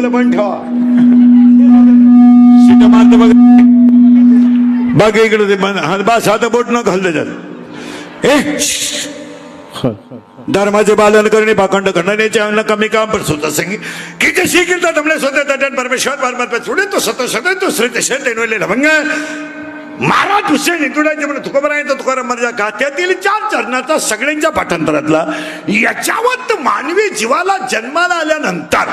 बोलायला पण ठेवा. सीट मारत बघ बघ इकडे ते बस आता बोट न घाल त्याच्यात. धर्माचे पालन करणे पाखंड करण्याचे अन्न कमी काम पण स्वतः संगी की जे शिकिल तर हमने स्वतः तटन परमेश्वर परमात्मा सोडे तो सत सदा तो श्रेष्ठ श्रेष्ठ नवले लभंग महाराज हुसेन इतुडाचे म्हणून तुकोबरायचं तुकाराम महाराज गाथ्यातील 4 चरणाचा सगळ्यांच्या पाठांतरातला याच्यावर मानवी जीवाला जन्माला आल्यानंतर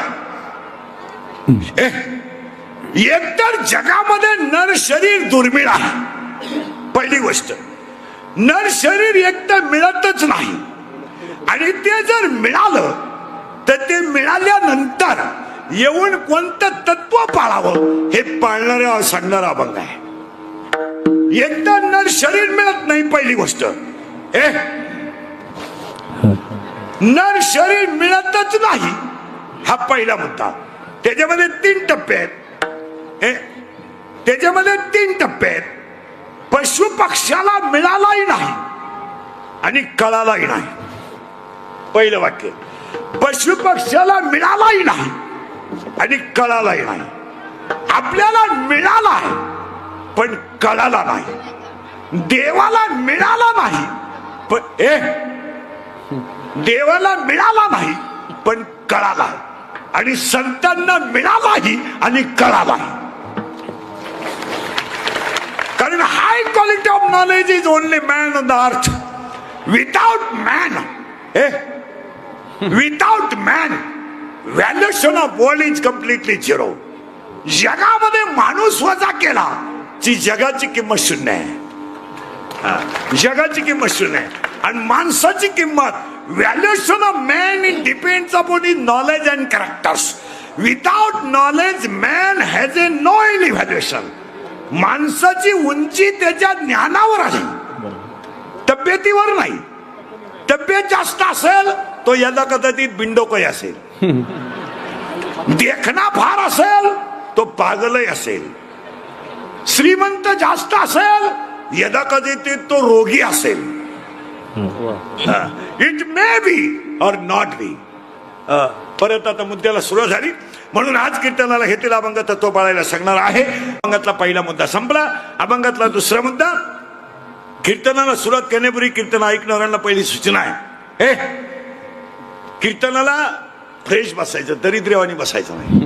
एकतर जगामध्ये नर शरीर दुर्मिळ आहे. पहिली गोष्ट, नर शरीर एकतर मिळतच नाही आणि ते जर मिळालं तर ते मिळाल्यानंतर येऊन कोणतं तत्व पाळावं हे पाळणाऱ्या सांगणारा अभंग आहे. एकदा नर शरीर मिळत नाही. पहिली गोष्ट, नर शरीर मिळतच नाही हा पहिला मुद्दा. त्याच्यामध्ये 3 टप्पे आहेत. त्याच्यामध्ये 3 टप्पे आहेत. पशु पक्षाला मिळालाही नाही आणि कळालाही नाही. पहिलं वाक्य, पशु पक्षाला मिळालाही नाही आणि कळालाही नाही. आपल्याला मिळाला आहे पण कळाला नाही. देवाला मिळाला नाही पण देवाला मिळाला नाही पण कळाला, आणि संतांना मिळालाही आणि कळालाही. कारण high quality of knowledge is only man on the earth. Without man without man valuation of world is completely zero. जगामध्ये माणूस वजा केला की जगाची किंमत शून्य आहे. जगाची किंमत शून्य आहे. आणि माणसाची किंमत, valuation of man it depends upon his knowledge and characters. Without knowledge man has a no any valuation. माणसाची उंची त्याच्या ज्ञानावर आहे, तब्येतीवर नाही. तब्येत जास्त असेल तो यदा कदाचित बिंडोकही असेल. देखना फार असेल तो पागलही असेल. श्रीमंत जास्त असेल यदा कदाचित तो रोगी असेल. इट मे बी और नॉट बी. परत आता मुद्द्याला सुरुवात झाली. म्हणून आज कीर्तनाला घेतलेला अभंग तत्व पाळायला सांगणार आहे. अभंगातला पहिला मुद्दा संपला. अभंगातला दुसरा मुद्दा, कीर्तनाला सुरुवात करण्यापूर्वी कीर्तन ऐकणाऱ्यांना पहिली सूचना आहे, कीर्तनाला फ्रेश बसायचं, दरिद्र्यवानी बसायचं नाही.